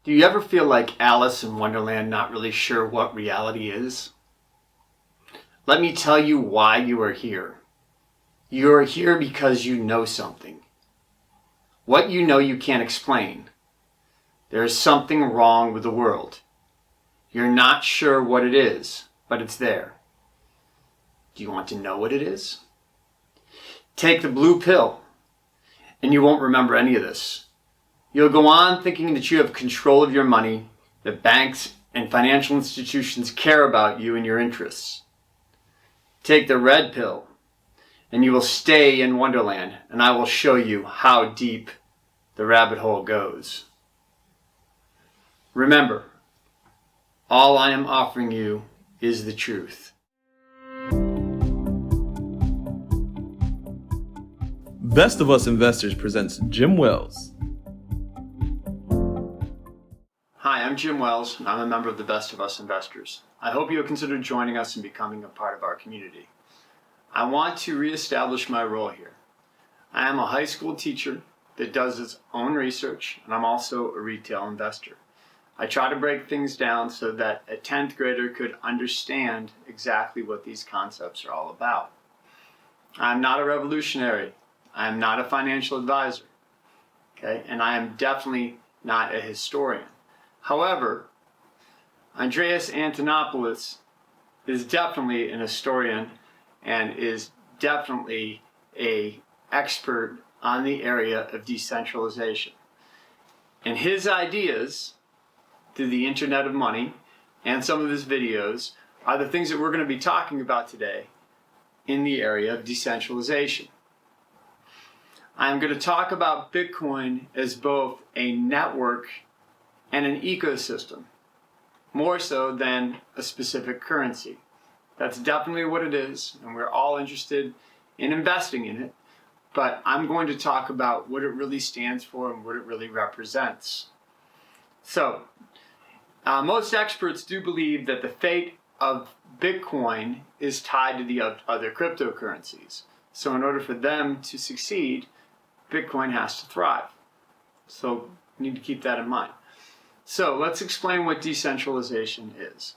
Do you ever feel like Alice in Wonderland, not really sure what reality is? Let me tell you why you are here. You are here because you know something. What you know you can't explain. There is something wrong with the world. You're not sure what it is, but it's there. Do you want to know what it is? Take the blue pill, and you won't remember any of this. You'll go on thinking that you have control of your money, that banks and financial institutions care about you and your interests. Take the red pill, and you will stay in Wonderland, and I will show you how deep the rabbit hole goes. Remember, all I am offering you is the truth. Best of Us Investors presents Jim Wells. Hi, I'm Jim Wells, and I'm a member of the Best of Us Investors. I hope you'll consider joining us and becoming a part of our community. I want to reestablish my role here. I am a high school teacher that does its own research, and I'm also a retail investor. I try to break things down so that a 10th grader could understand exactly what these concepts are all about. I'm not a revolutionary. I am not a financial advisor. Okay? And I am definitely not a historian. However, Andreas Antonopolis is definitely an historian and is definitely an expert on the area of decentralization. And his ideas through the Internet of Money and some of his videos are the things that we're going to be talking about today in the area of decentralization. I'm going to talk about Bitcoin as both a network and an ecosystem, more so than a specific currency. That's definitely what it is, and we're all interested in investing in it, but I'm going to talk about what it really stands for and what it really represents. So, most experts do believe that the fate of Bitcoin is tied to the other cryptocurrencies. So in order for them to succeed, Bitcoin has to thrive. So you need to keep that in mind. So let's explain what decentralization is.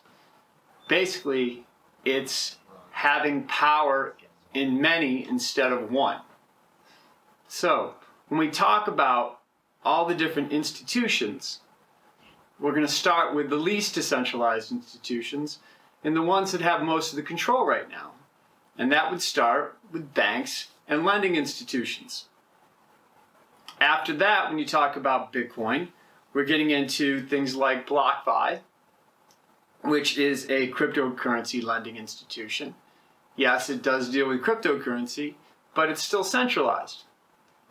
Basically, it's having power in many instead of one. So when we talk about all the different institutions, we're going to start with the least decentralized institutions and the ones that have most of the control right now. And that would start with banks and lending institutions. After that, when you talk about Bitcoin, we're getting into things like BlockFi, which is a cryptocurrency lending institution. Yes, it does deal with cryptocurrency, but it's still centralized.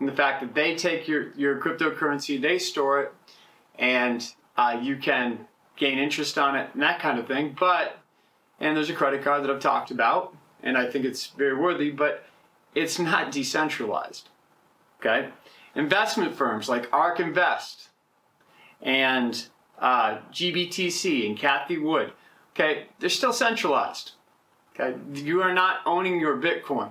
And the fact that they take your cryptocurrency, they store it, and you can gain interest on it and that kind of thing. And there's a credit card that I've talked about, and I think it's very worthy, but it's not decentralized. Okay? Investment firms like ARK Invest and GBTC and Cathie Wood, okay, they're still centralized. Okay? You are not owning your Bitcoin.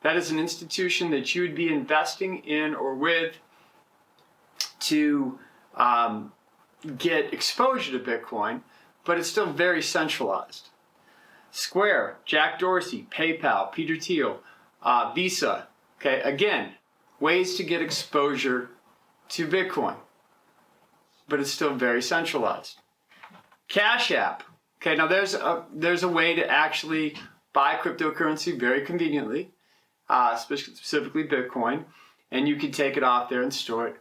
That is an institution that you would be investing in or with to get exposure to Bitcoin, but it's still very centralized. Square, Jack Dorsey, PayPal, Peter Thiel, Visa, okay, again, ways to get exposure to Bitcoin, but it's still very centralized. Cash App, okay, now there's a way to actually buy cryptocurrency very conveniently, specifically Bitcoin, and you can take it off there and store it.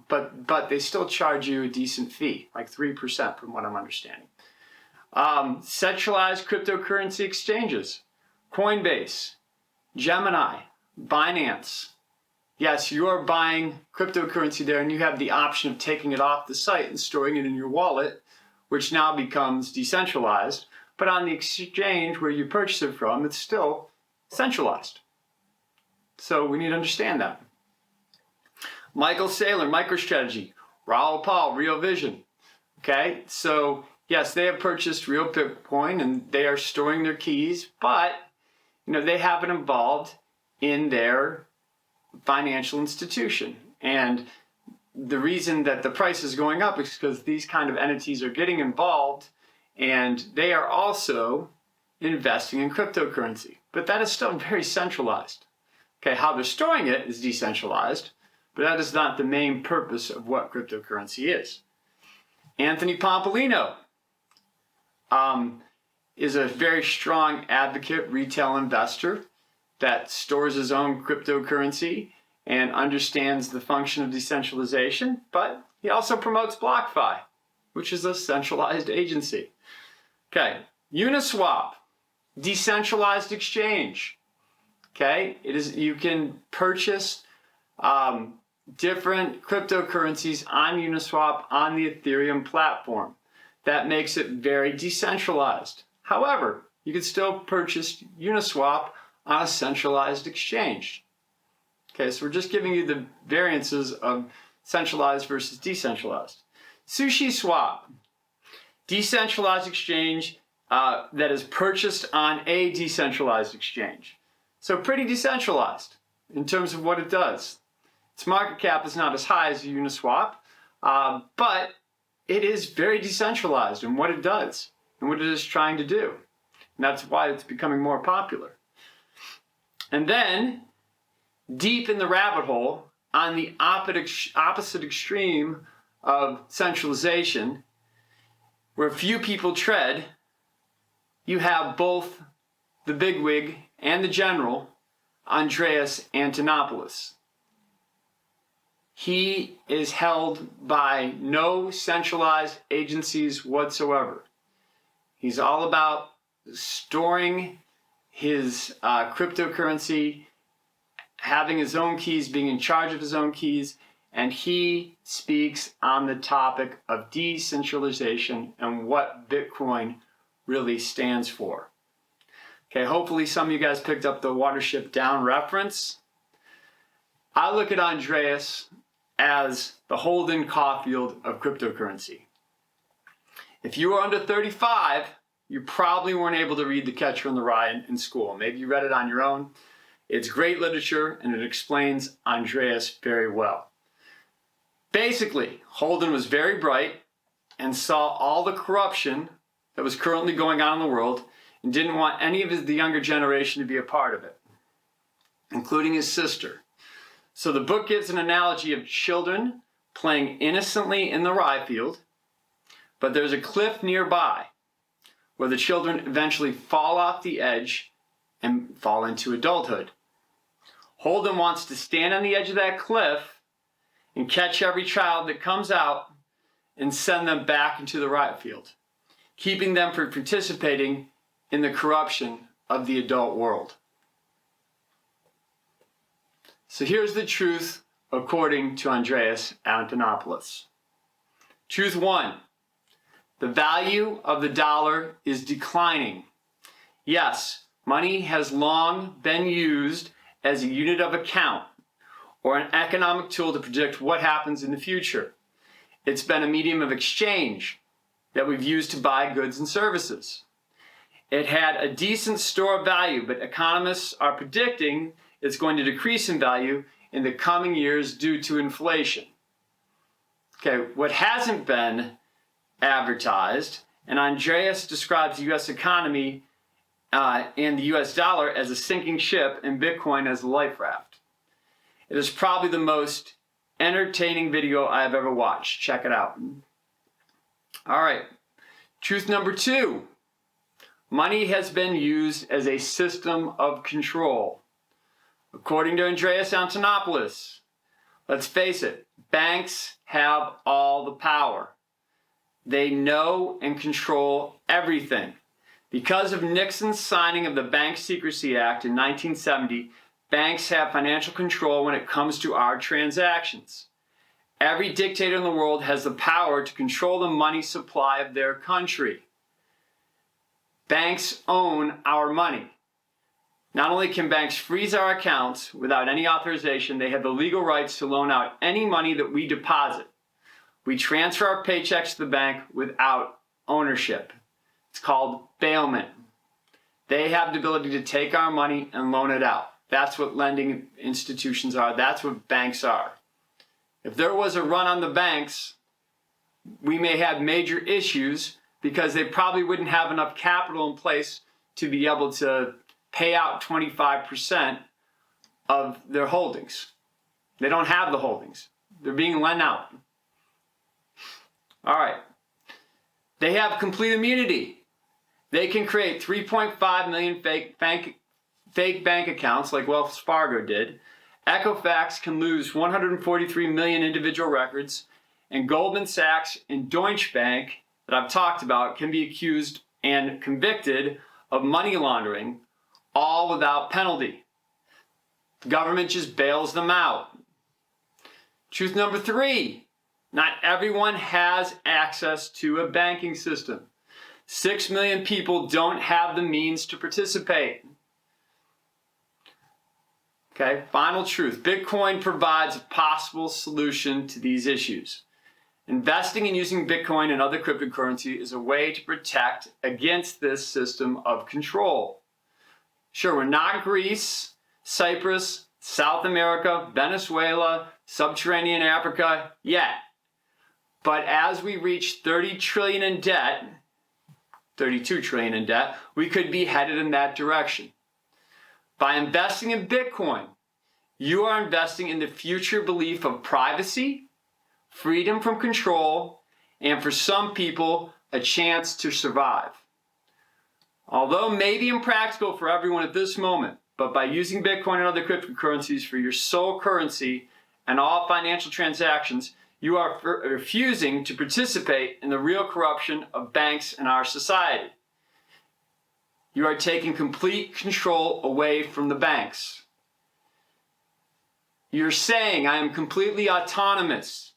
But they still charge you a decent fee, like 3% from what I'm understanding. Centralized cryptocurrency exchanges, Coinbase, Gemini, Binance. Yes, you are buying cryptocurrency there and you have the option of taking it off the site and storing it in your wallet, which now becomes decentralized. But on the exchange where you purchase it from, it's still centralized. So we need to understand that. Michael Saylor, MicroStrategy, Raoul Pal, Real Vision. Okay, so yes, they have purchased real Bitcoin and they are storing their keys, but they haven't involved in their financial institution. And the reason that the price is going up is because these kind of entities are getting involved and they are also investing in cryptocurrency. But that is still very centralized. Okay, how they're storing it is decentralized, but that is not the main purpose of what cryptocurrency is. Anthony Pompolino is a very strong advocate, retail investor that stores his own cryptocurrency and understands the function of decentralization, but he also promotes BlockFi, which is a centralized agency. Okay, Uniswap, decentralized exchange. Okay, you can purchase different cryptocurrencies on Uniswap on the Ethereum platform. That makes it very decentralized. However, you can still purchase Uniswap on a centralized exchange. Okay, so we're just giving you the variances of centralized versus decentralized. SushiSwap, decentralized exchange that is purchased on a decentralized exchange. So pretty decentralized in terms of what it does. Its market cap is not as high as Uniswap, but it is very decentralized in what it does and what it is trying to do. And that's why it's becoming more popular. And then, deep in the rabbit hole, on the opposite extreme of centralization, where few people tread, you have both the bigwig and the general, Andreas Antonopolis. He is held by no centralized agencies whatsoever. He's all about storing his cryptocurrency, having his own keys, being in charge of his own keys, and he speaks on the topic of decentralization and what Bitcoin really stands for. Okay, hopefully some of you guys picked up the Watership Down reference. I look at Andreas as the Holden Caulfield of cryptocurrency. If you were under 35, you probably weren't able to read The Catcher in the Rye in school. Maybe you read it on your own. It's great literature and it explains Andreas very well. Basically, Holden was very bright and saw all the corruption that was currently going on in the world and didn't want any of the younger generation to be a part of it, including his sister. So the book gives an analogy of children playing innocently in the rye field, but there's a cliff nearby where the children eventually fall off the edge and fall into adulthood. Holden wants to stand on the edge of that cliff and catch every child that comes out and send them back into the rye field, keeping them from participating in the corruption of the adult world. So here's the truth according to Andreas Antonopolis. Truth 1. The value of the dollar is declining. Yes, money has long been used as a unit of account or an economic tool to predict what happens in the future. It's been a medium of exchange that we've used to buy goods and services. It had a decent store of value, but economists are predicting it's going to decrease in value in the coming years due to inflation. Okay, what hasn't been advertised, and Andreas describes the U.S. economy and the U.S. dollar as a sinking ship and Bitcoin as a life raft. It is probably the most entertaining video I have ever watched. Check it out. All right, truth number 2. Money has been used as a system of control. According to Andreas Antonopoulos, let's face it, banks have all the power. They know and control everything. Because of Nixon's signing of the Bank Secrecy Act in 1970, banks have financial control when it comes to our transactions. Every dictator in the world has the power to control the money supply of their country. Banks own our money. Not only can banks freeze our accounts without any authorization, they have the legal rights to loan out any money that we deposit. We transfer our paychecks to the bank without ownership. It's called bailment. They have the ability to take our money and loan it out. That's what lending institutions are. That's what banks are. If there was a run on the banks, we may have major issues because they probably wouldn't have enough capital in place to be able to pay out 25% of their holdings. They don't have the holdings. They're being lent out. All right. They have complete immunity. They can create 3.5 million fake bank accounts like Wells Fargo did. Equifax can lose 143 million individual records. And Goldman Sachs and Deutsche Bank, that I've talked about, can be accused and convicted of money laundering, all without penalty. The government just bails them out. Truth number 3, not everyone has access to a banking system. 6 million people don't have the means to participate. Okay, final truth. Bitcoin provides a possible solution to these issues. Investing and using Bitcoin and other cryptocurrency is a way to protect against this system of control. Sure, we're not Greece, Cyprus, South America, Venezuela, Subterranean Africa yet. But as we reach 30 trillion in debt, 32 trillion in debt, we could be headed in that direction. By investing in Bitcoin, you are investing in the future belief of privacy, freedom from control, and for some people, a chance to survive. Although maybe impractical for everyone at this moment, but by using Bitcoin and other cryptocurrencies for your sole currency and all financial transactions, you are refusing to participate in the real corruption of banks in our society. You are taking complete control away from the banks. You're saying, I am completely autonomous.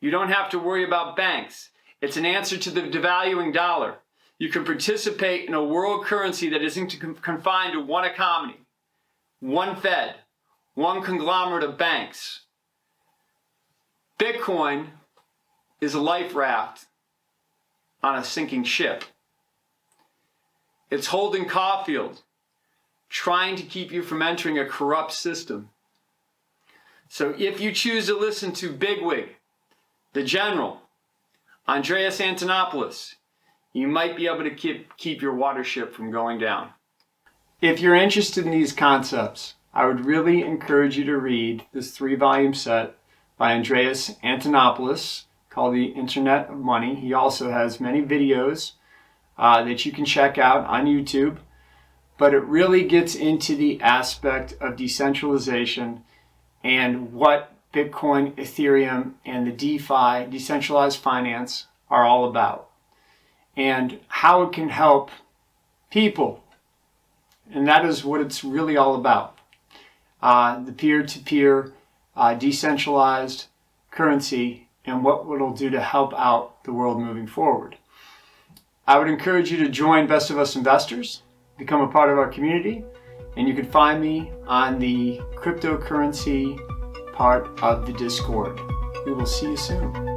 You don't have to worry about banks. It's an answer to the devaluing dollar. You can participate in a world currency that isn't confined to one economy, one Fed, one conglomerate of banks. Bitcoin is a life raft on a sinking ship. It's Holden Caulfield trying to keep you from entering a corrupt system. So if you choose to listen to Bigwig, the General, Andreas Antonopolis, you might be able to keep your watership from going down. If you're interested in these concepts, I would really encourage you to read this 3-volume set by Andreas Antonopoulos called The Internet of Money. He also has many videos that you can check out on YouTube, but it really gets into the aspect of decentralization and what Bitcoin, Ethereum, and the DeFi, decentralized finance, are all about, and how it can help people. And that is what it's really all about. The peer-to-peer decentralized currency and what it'll do to help out the world moving forward. I would encourage you to join Best of Us Investors, become a part of our community, and you can find me on the cryptocurrency part of the Discord. We will see you soon.